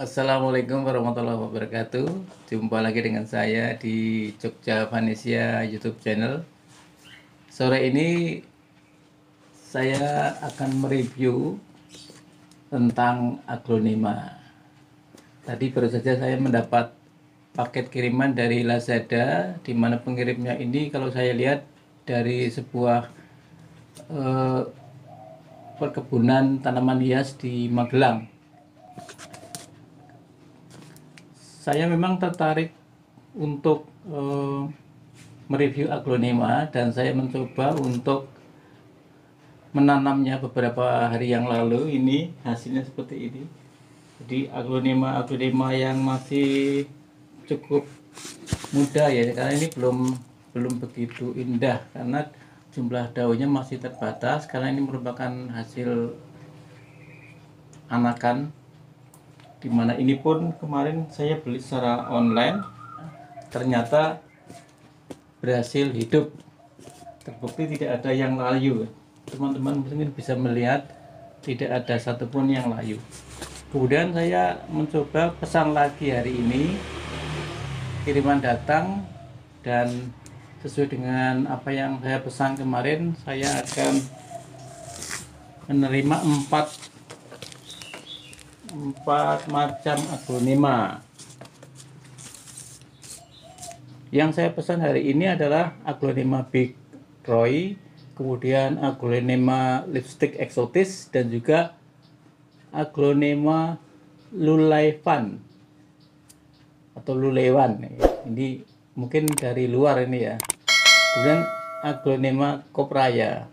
Assalamualaikum warahmatullahi wabarakatuh. Jumpa lagi dengan saya di Jogja Vanesia YouTube channel. Sore ini saya akan mereview tentang aglonema. Tadi baru saja saya mendapat paket kiriman dari Lazada, di mana pengirimnya ini kalau saya lihat dari sebuah eh, perkebunan tanaman hias di Magelang. Saya memang tertarik untuk mereview aglonema dan saya mencoba untuk menanamnya beberapa hari yang lalu. Ini hasilnya seperti ini. Jadi aglonema yang masih cukup muda ya, karena ini belum begitu indah karena jumlah daunnya masih terbatas, karena ini merupakan hasil anakan, dimana ini pun kemarin saya beli secara online, ternyata berhasil hidup, terbukti tidak ada yang layu. Teman-teman mungkin bisa melihat tidak ada satupun yang layu. Kemudian saya mencoba pesan lagi hari ini, kiriman datang, dan sesuai dengan apa yang saya pesan kemarin, saya akan menerima empat macam aglonema. Yang saya pesan hari ini adalah aglonema Big Roy, kemudian aglonema lipstick eksotis, dan juga aglonema Lulaivan atau Lulewan. Ini mungkin dari luar ini ya. Kemudian aglonema Copraya.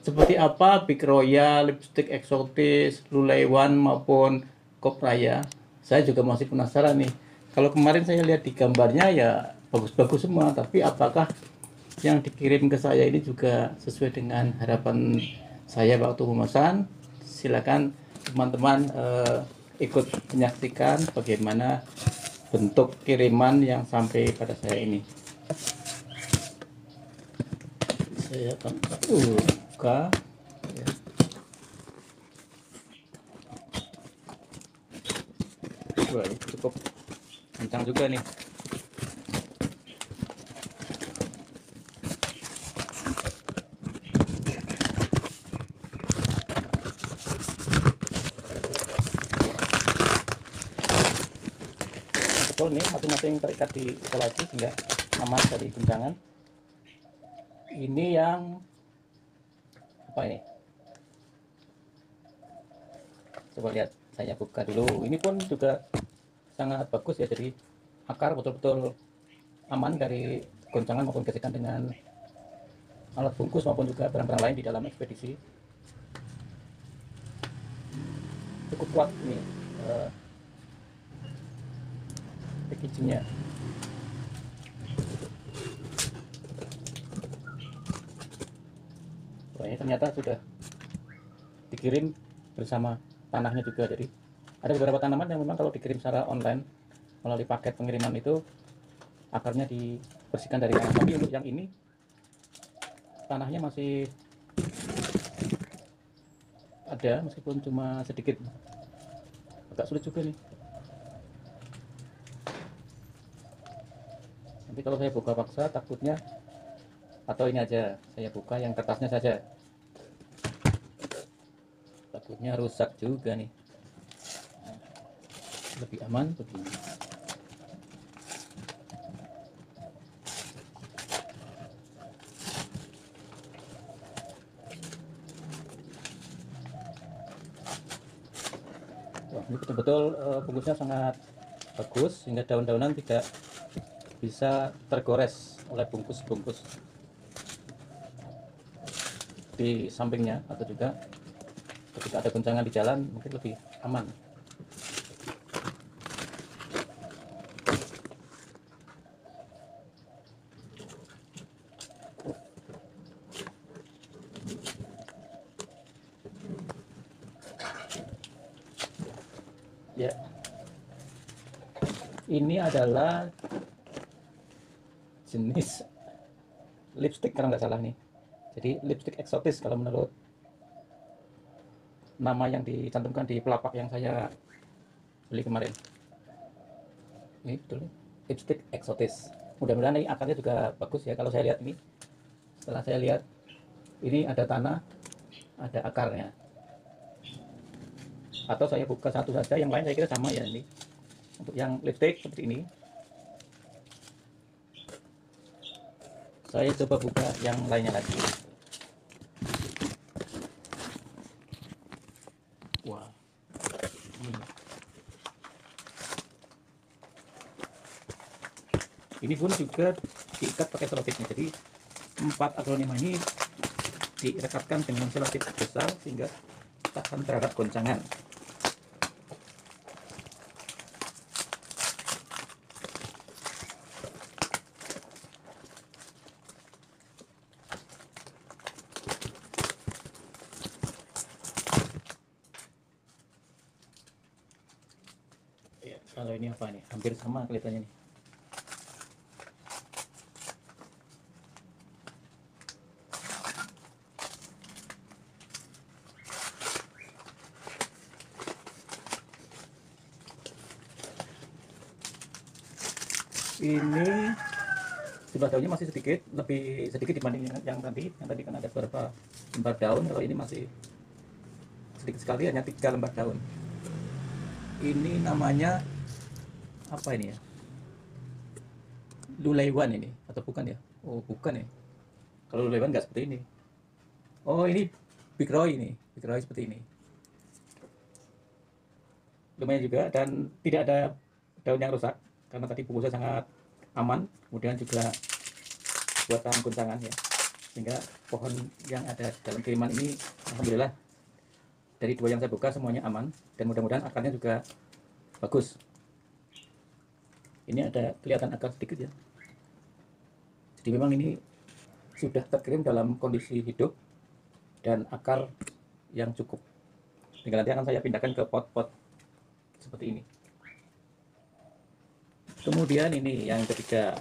Seperti apa Big Royal, lipstick eksotis, Lulaiwan maupun Copraya, saya juga masih penasaran nih. Kalau kemarin saya lihat di gambarnya ya bagus-bagus semua, tapi apakah yang dikirim ke saya ini juga sesuai dengan harapan saya waktu memesan? Silakan teman-teman ikut menyaksikan bagaimana bentuk kiriman yang sampai pada saya ini. Saya akan buka ya. Wah, ini cukup kencang juga nih. Betul nih, masing-masing terikat di isolasi sehingga aman dari guncangan. Ini yang apa ini? Coba lihat, saya buka dulu. Ini pun juga sangat bagus ya, jadi akar betul-betul aman dari goncangan maupun gesekan dengan alat bungkus maupun juga barang-barang lain di dalam ekspedisi. Cukup kuat ini packagingnya. Wah, ini ternyata sudah dikirim bersama tanahnya juga. Jadi ada beberapa tanaman yang memang kalau dikirim secara online melalui paket pengiriman itu akarnya dibersihkan dari tanah, tapi untuk yang ini tanahnya masih ada meskipun cuma sedikit. Agak sulit juga nih. Nanti kalau saya buka paksa takutnya, atau ini aja saya buka yang kertasnya saja, takutnya rusak juga nih. Lebih aman begini. Wah, ini betul-betul bungkusnya sangat bagus sehingga daun-daunan tidak bisa tergores oleh bungkus-bungkus di sampingnya, atau juga ketika ada goncangan di jalan mungkin lebih aman. Ya, ini adalah jenis lipstick kalau nggak salah nih. Jadi lipstick eksotis kalau menurut nama yang dicantumkan di pelapak yang saya beli kemarin. Ini betul lipstick eksotis. Mudah-mudahan ini akarnya juga bagus ya. Kalau saya lihat ini, setelah saya lihat ini ada tanah, ada akarnya. Atau saya buka satu saja, yang lain saya kira sama ya ini. Untuk yang lipstick seperti ini, saya coba buka yang lainnya lagi. Wah, ini pun juga diikat pakai selotipnya. Jadi 4 aglonema ini direkatkan dengan selotip besar sehingga tahan terhadap goncangan. Ya, kalau ini apa nih? Hampir sama kelihatannya nih. Ini jumlah daunnya masih sedikit, lebih sedikit dibanding yang tadi. Yang tadi kan ada beberapa lembar daun, kalau ini masih sedikit sekali, hanya 3 lembar daun. Ini namanya apa ini ya? Lulaiwan ini atau bukan ya? Oh bukan ya. Kalau Lulaiwan nggak seperti ini. Oh ini Big Roy ini, Big Roy seperti ini. Lumayan juga dan tidak ada daun yang rusak karena tadi bungkusnya sangat aman, kemudian juga buatan guncangan ya, sehingga pohon yang ada dalam kiriman ini alhamdulillah dari 2 yang saya buka semuanya aman dan mudah-mudahan akarnya juga bagus. Ini ada kelihatan akar sedikit ya, jadi memang ini sudah terkirim dalam kondisi hidup dan akar yang cukup. Tinggal nanti akan saya pindahkan ke pot-pot seperti ini. Kemudian ini yang ketiga,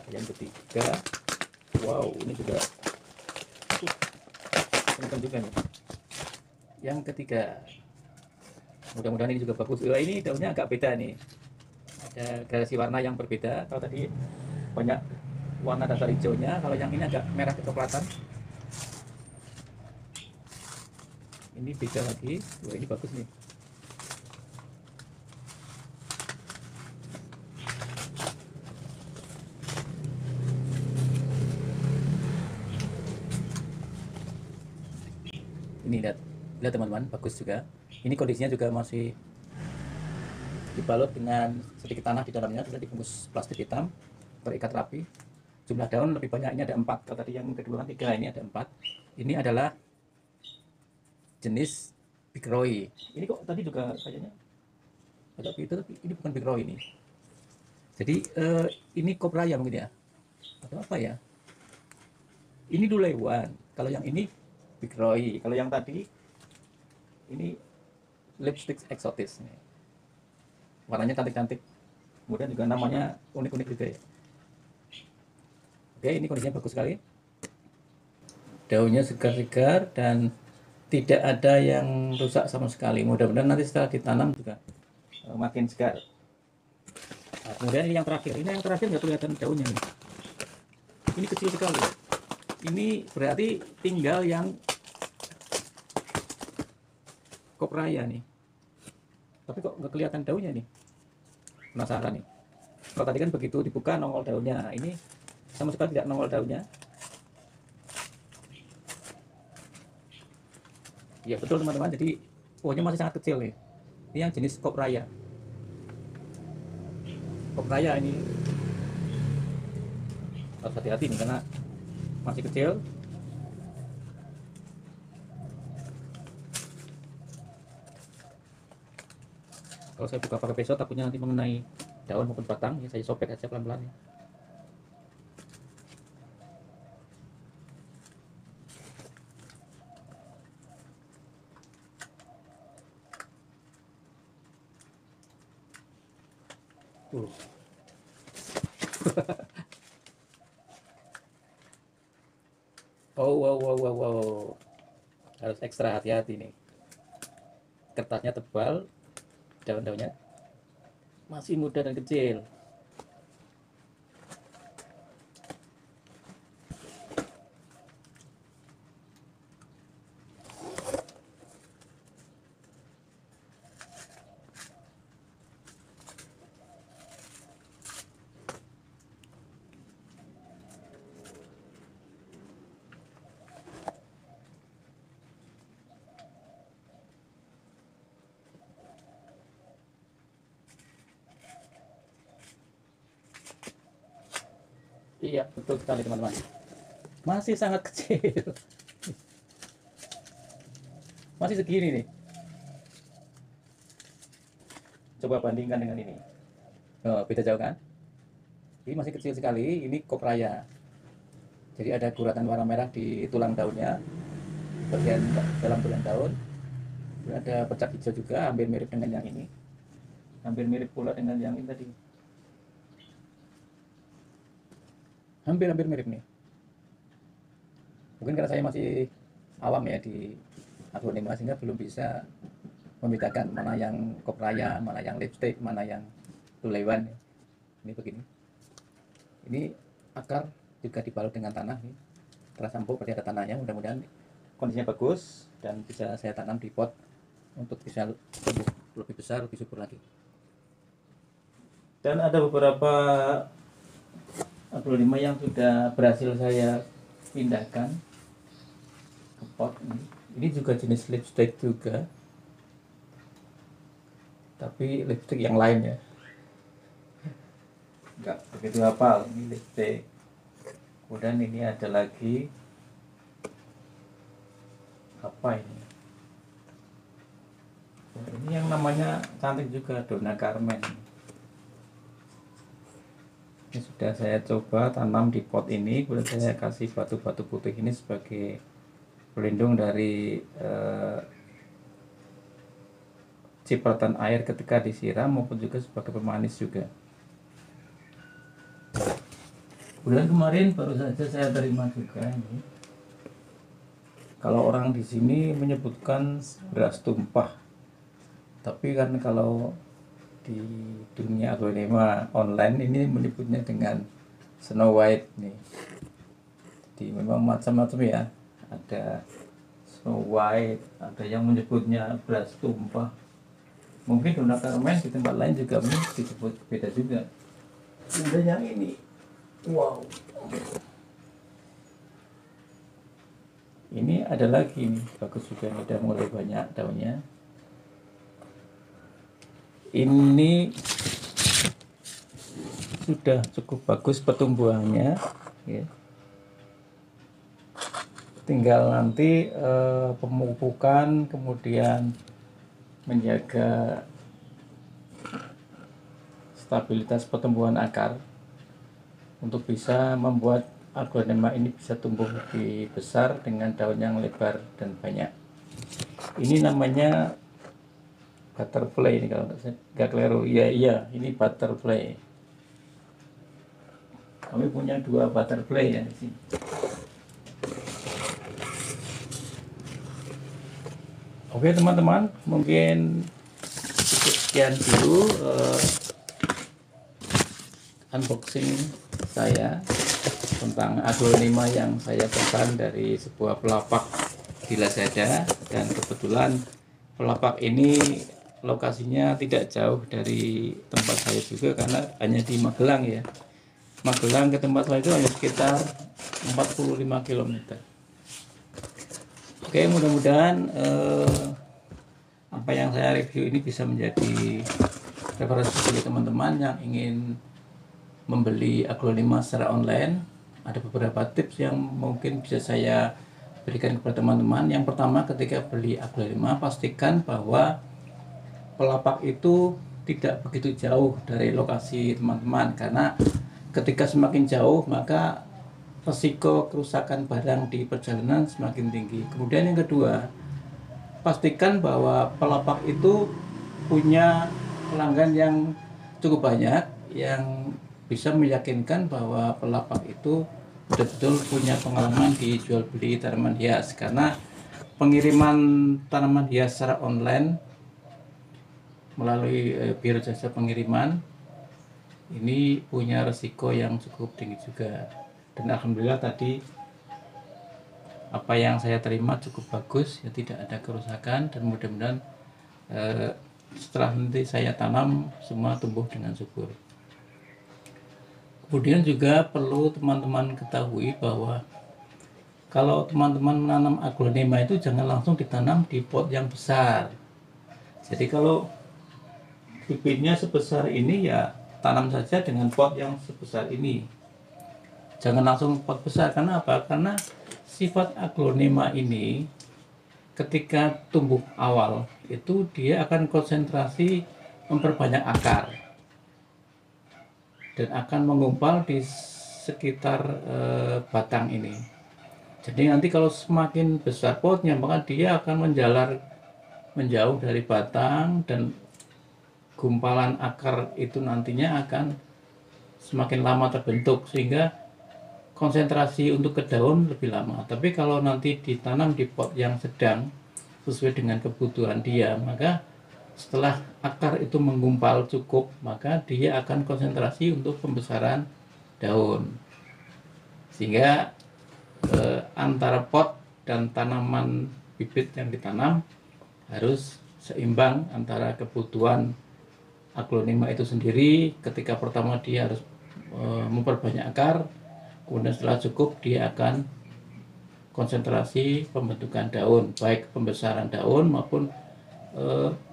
wow ini juga kencang juga nih. Yang ketiga, mudah-mudahan ini juga bagus. Wah, ini daunnya agak beda nih, ada gradasi warna yang berbeda. Kalau tadi banyak warna dasar hijaunya, kalau yang ini agak merah kecoklatan. Ini beda lagi. Wah ini bagus nih. Ini lihat teman-teman, bagus juga. Ini kondisinya juga masih dibalut dengan sedikit tanah di dalamnya, sudah dibungkus plastik hitam, terikat rapi. Jumlah daun lebih banyak, ini ada 4. Kalau tadi yang kedua kan 3, ini ada 4. Ini adalah jenis Big Roy. Ini kok tadi juga kayaknya agak beda, tapi ini bukan Big Roy ini. Jadi ini Copraya mungkin ya, atau apa ya? Ini Lulaiwan. Kalau yang ini Big Roy. Kalau yang tadi ini lipstick eksotis nih. Warnanya cantik-cantik. Kemudian juga namanya unik-unik juga ya. Oke, ini kondisinya bagus sekali. Daunnya segar-segar dan tidak ada yang rusak sama sekali. Mudah-mudahan nanti setelah ditanam juga makin segar. Nah, kemudian ini yang terakhir. Ini yang terakhir nggak kelihatan daunnya nih. Ini kecil sekali. Ini berarti tinggal yang Copraya nih. Tapi kok nggak kelihatan daunnya nih. Penasaran nih. Kalau tadi kan begitu dibuka nongol daunnya. Nah, ini sama sekali tidak nongol daunnya. Ya betul teman-teman. Jadi pohonnya masih sangat kecil nih. Ini yang jenis Copraya. Copraya ini harus hati-hati nih karena masih kecil. Kalau saya buka pakai pisau takutnya nanti mengenai daun maupun batang, ya saya sobek aja pelan-pelan ya. Oh wow wow wow wow, harus ekstra hati-hati nih. Kertasnya tebal, daun-daunnya masih muda dan kecil. Iya, betul sekali teman-teman. Masih sangat kecil. Masih segini nih. Coba bandingkan dengan ini. Oh, beda jauh kan? Ini masih kecil sekali. Ini kopraya. Jadi ada guratan warna merah di tulang daunnya, bagian dalam tulang daun. Dan ada bercak hijau juga, hampir mirip dengan yang ini. Hampir mirip pula dengan yang ini tadi. Hampir mirip nih. Mungkin karena saya masih awam ya di aglonema sehingga belum bisa membedakan mana yang kopraya, mana yang lipstick, mana yang tulewan. Ini begini. Ini akar juga dibalut dengan tanah nih. Tersampuk berarti ada tanahnya. Mudah-mudahan kondisinya bagus dan bisa saya tanam di pot untuk bisa tumbuh lebih besar, lebih subur lagi. Dan ada beberapa aglonema yang sudah berhasil saya pindahkan ke pot ini. Ini juga jenis lipstick juga, tapi lipstick yang lain ya, nggak begitu hafal. Ini lipstick. Kemudian ini ada lagi apa ini? Ini yang namanya cantik juga, Donna Carmen. Ini sudah saya coba tanam di pot ini. Kemudian saya kasih batu-batu putih ini sebagai pelindung dari cipratan air ketika disiram, maupun juga sebagai pemanis juga. Bulan kemarin baru saja saya terima juga ini. Kalau orang di sini menyebutkan beras tumpah, tapi kan kalau di dunia aglonema online ini menyebutnya dengan Snow White nih. Jadi memang macam-macam ya. Ada Snow White, ada yang menyebutnya beras tumpah. Mungkin Donna Carmen di tempat lain juga disebut beda juga. Ada yang ini, wow. Ini ada lagi nih, bagus juga, udah mulai banyak daunnya. Ini sudah cukup bagus pertumbuhannya ya. Tinggal nanti pemupukan, kemudian menjaga stabilitas pertumbuhan akar untuk bisa membuat aglonema ini bisa tumbuh lebih besar dengan daun yang lebar dan banyak. Ini namanya butterfly ini, kalau nggak keliru. Iya, ini butterfly. Kami punya 2 butterfly ya di sini. Oke teman-teman, mungkin sekian dulu unboxing saya tentang aglonema yang saya pesan dari sebuah pelapak di Lazada. Dan kebetulan pelapak ini lokasinya tidak jauh dari tempat saya juga, karena hanya di Magelang ya. Magelang ke tempat saya itu hanya sekitar 45 km. Oke, mudah-mudahan apa yang saya review ini bisa menjadi referensi bagi teman-teman yang ingin membeli aglonema secara online. Ada beberapa tips yang mungkin bisa saya berikan kepada teman-teman. Yang pertama, ketika beli aglonema, pastikan bahwa pelapak itu tidak begitu jauh dari lokasi teman-teman, karena ketika semakin jauh maka resiko kerusakan barang di perjalanan semakin tinggi. Kemudian yang kedua, pastikan bahwa pelapak itu punya pelanggan yang cukup banyak, yang bisa meyakinkan bahwa pelapak itu betul-betul punya pengalaman di jual beli tanaman hias. Karena pengiriman tanaman hias secara online melalui biro jasa pengiriman ini punya resiko yang cukup tinggi juga. Dan alhamdulillah tadi apa yang saya terima cukup bagus, ya tidak ada kerusakan, dan mudah-mudahan setelah nanti saya tanam semua tumbuh dengan subur. Kemudian juga perlu teman-teman ketahui bahwa kalau teman-teman menanam aglonema itu jangan langsung ditanam di pot yang besar. Jadi kalau bibitnya sebesar ini ya tanam saja dengan pot yang sebesar ini. Jangan langsung pot besar. Karena apa? Karena sifat aglonema ini ketika tumbuh awal itu dia akan konsentrasi memperbanyak akar dan akan mengumpal di sekitar batang ini. Jadi nanti kalau semakin besar potnya maka dia akan menjalar menjauh dari batang, dan gumpalan akar itu nantinya akan semakin lama terbentuk sehingga konsentrasi untuk ke daun lebih lama. Tapi kalau nanti ditanam di pot yang sedang sesuai dengan kebutuhan dia, maka setelah akar itu menggumpal cukup, maka dia akan konsentrasi untuk pembesaran daun. Sehingga antara pot dan tanaman bibit yang ditanam harus seimbang antara kebutuhan aglonema itu sendiri. Ketika pertama dia harus memperbanyak akar, kemudian setelah cukup dia akan konsentrasi pembentukan daun, baik pembesaran daun maupun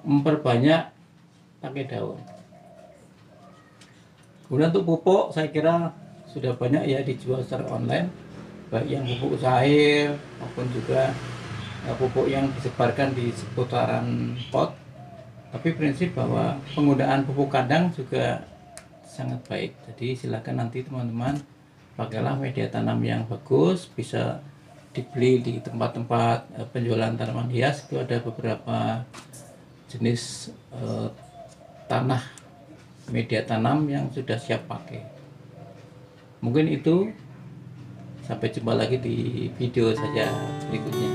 memperbanyak tangkai daun. Kemudian untuk pupuk saya kira sudah banyak ya dijual secara online, baik yang pupuk cair maupun juga pupuk yang disebarkan di seputaran pot. Tapi prinsip bahwa penggunaan pupuk kandang juga sangat baik. Jadi silakan nanti teman-teman pakailah media tanam yang bagus, bisa dibeli di tempat-tempat penjualan tanaman hias. Itu ada beberapa jenis tanah media tanam yang sudah siap pakai. Mungkin itu, sampai jumpa lagi di video saja berikutnya.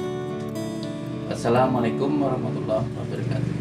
Assalamualaikum warahmatullahi wabarakatuh.